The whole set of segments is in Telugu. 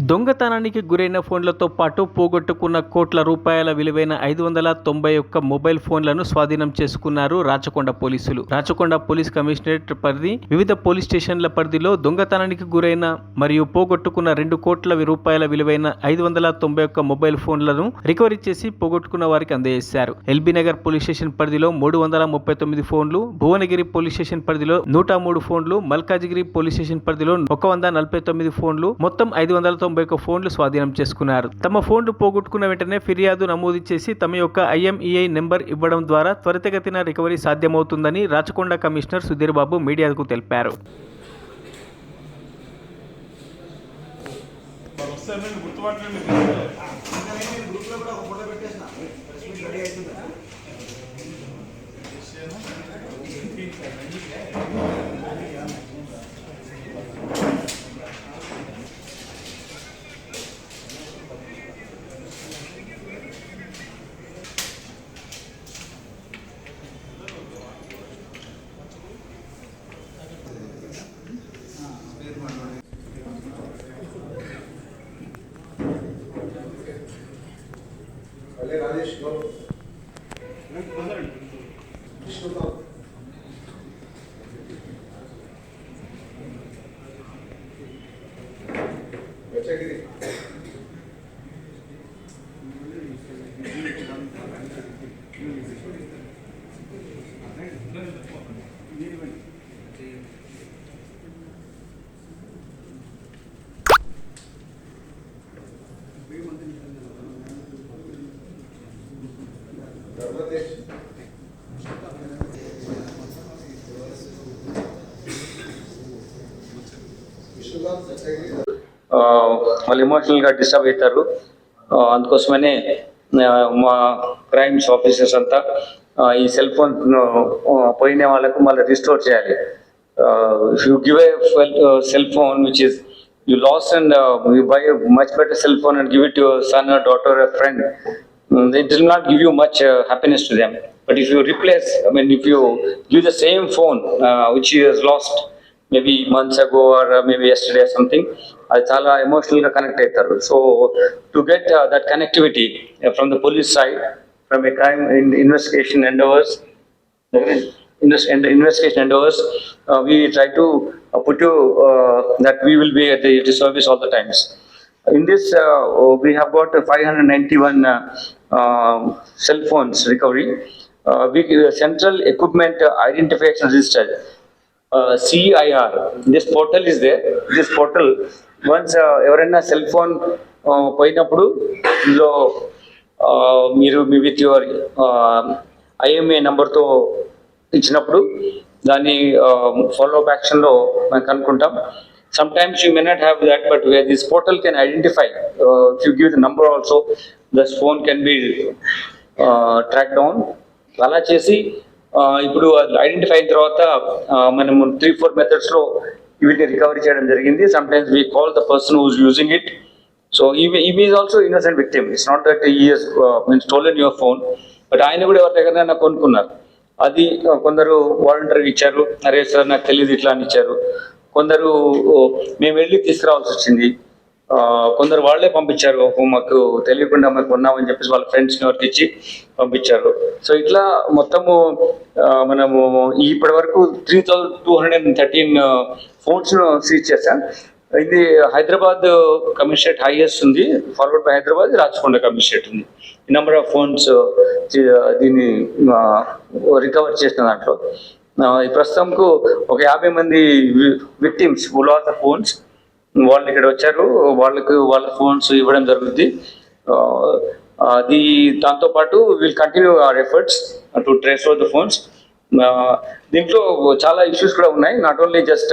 దొంగతనానికి గురైన ఫోన్లతో పాటు పోగొట్టుకున్న కోట్ల రూపాయల విలువైన 591 మొబైల్ ఫోన్లను స్వాధీనం చేసుకున్నారు రాచకొండ పోలీసులు. రాచకొండ పోలీస్ కమిషనరేట్ పరిధి వివిధ పోలీస్ స్టేషన్ల పరిధిలో దొంగతనానికి గురైన మరియు పోగొట్టుకున్న 2 కోట్ల రూపాయల విలువైన 591 మొబైల్ ఫోన్లను రికవరీ చేసి పోగొట్టుకున్న వారికి అందజేశారు. ఎల్బీ నగర్ పోలీస్ స్టేషన్ పరిధిలో 339 ఫోన్లు, భువనగిరి పోలీస్ స్టేషన్ పరిధిలో 103 ఫోన్లు, మల్కాజిగిరి పోలీస్ స్టేషన్ పరిధిలో 149 ఫోన్లు, మొత్తం 591 ఫోన్లు స్వాధీనం చేసుకున్నారు. తమ ఫోన్లు పోగొట్టుకున్న వెంటనే ఫిర్యాదు నమోదు చేసి తమ యొక్క IMEI నెంబర్ ఇవ్వడం ద్వారా త్వరితగతిన రికవరీ సాధ్యమవుతుందని రాచకొండ కమిషనర్ సుధీర్ బాబు మీడియాకు తెలిపారు. राजेश వాళ్ళు ఎమోషనల్గా డిస్టర్బ్ అవుతారు. అందుకోసమనే మా క్రైమ్స్ ఆఫీసర్స్ అంతా ఈ సెల్ ఫోన్ పోయిన వాళ్ళకు మళ్ళీ రిస్టోర్ చేయాలి. If you give a cell phone which is you lost and you buy a much better cell phone and give it to your son or daughter or a friend, it will not give you much happiness to them. But if you replace, if you give the same phone which he has lost maybe months ago or maybe yesterday or something, అది చాలా ఎమోషనల్గా కనెక్ట్ అవుతారు. So to get that connectivity from the police side, from A crime investigation endeavors, we try to put you that we will be at the service all the times. In this, we have got 591 cell phones recovery. We Central Equipment Identification Register, CIR. This portal is there. This portal, once ఎవరైనా సెల్ ఫోన్ పోయినప్పుడు ఇందులో మీరు విత్ యువర్ IMEI నెంబర్తో ఇచ్చినప్పుడు దాన్ని ఫాలో అప్ యాక్షన్లో మనం కనుక్కుంటాం. Sometimes you may not have that, but where this portal can identify, if you give the number also, this phone can be tracked down. అలా చేసి ఇప్పుడు ఐడెంటిఫై అయిన తర్వాత మనము 3-4 మెథడ్స్లో వీటిని రికవరీ చేయడం జరిగింది. Sometimes we call the person who is using it. So he is also innocent victim. It's not that he has stolen your phone, but ఆయన కూడా ఎవరి దగ్గర కొనుక్కున్నారు. అది కొందరు వాలంటీర్గా ఇచ్చారు, అరే సార్ నాకు తెలియదు ఇట్లా అని ఇచ్చారు. కొందరు మేము వెళ్ళి తీసుకురావాల్సి వచ్చింది. కొందరు వాళ్ళే పంపించారు, మాకు తెలియకుండా మాకు కొన్నామని చెప్పేసి వాళ్ళ ఫ్రెండ్స్ని ఎవరికి ఇచ్చి పంపించారు. సో ఇట్లా మొత్తము మనము ఇప్పటి వరకు 3213 ఫోన్స్ను సీజ్ చేశాం. ఇది హైదరాబాద్ కమిషనరేట్ హైయెస్ట్ ఉంది, followed by Hyderabad, Rachakonda commissionerate ఉంది. ఈ నెంబర్ ఆఫ్ ఫోన్స్ దీన్ని రికవర్ చేసిన దాంట్లో ప్రస్తుతంకు ఒక 50 మంది victims who last the phones, వాళ్ళు ఇక్కడ వచ్చారు. వాళ్ళ ఫోన్స్ ఇవ్వడం జరుగుతుంది. అది దాంతోపాటు will continue our efforts to trace out the phones. దీంట్లో చాలా ఇష్యూస్ కూడా ఉన్నాయి. Not only just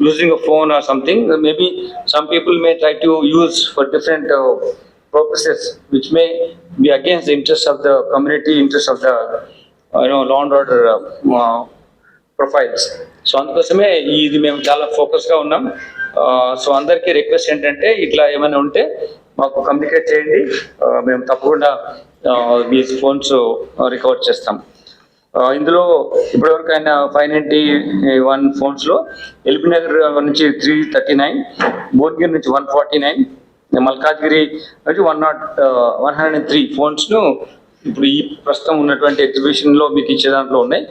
using a phone or something, maybe some people may try to use for different purposes which may be against the interest of the community, interest of the law and order profiles. So అందుకోసమే ఇది మేము చాలా ఫోకస్గా ఉన్నాం. సో అందరికీ రిక్వెస్ట్ ఏంటంటే ఇట్లా ఏమైనా ఉంటే మాకు కమ్యూనికేట్ చేయండి, మేము తప్పకుండా మీ ఫోన్స్ రికవర్ చేస్తాం. ఇందులో ఇప్పటివరకు అయిన 591 ఫోన్స్లో ఎల్బీ నగర్ నుంచి 339, భువనగిరి నుంచి 149, మల్కాజ్గిరి నుంచి 103 ఫోన్స్ను ఇప్పుడు ఈ ప్రస్తుతం ఉన్నటువంటి ఎగ్జిబిషన్లో మీకు ఇచ్చే దాంట్లో ఉన్నాయి.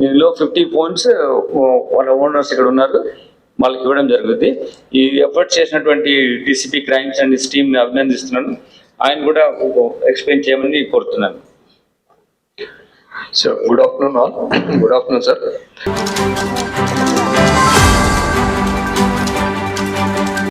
దీనిలో 50 ఫోన్స్ వాళ్ళ ఓనర్స్ ఇక్కడ ఉన్నారు, వాళ్ళకి ఇవ్వడం జరుగుతుంది. ఈ ఎఫర్ట్ చేసినటువంటి డీసీపీ క్రైమ్స్ అండ్ టీమ్ని అభినందిస్తున్నాను. ఆయన కూడా ఎక్స్ప్లెయిన్ చేయమని కోరుతున్నాను. So, good afternoon all. Good afternoon, sir.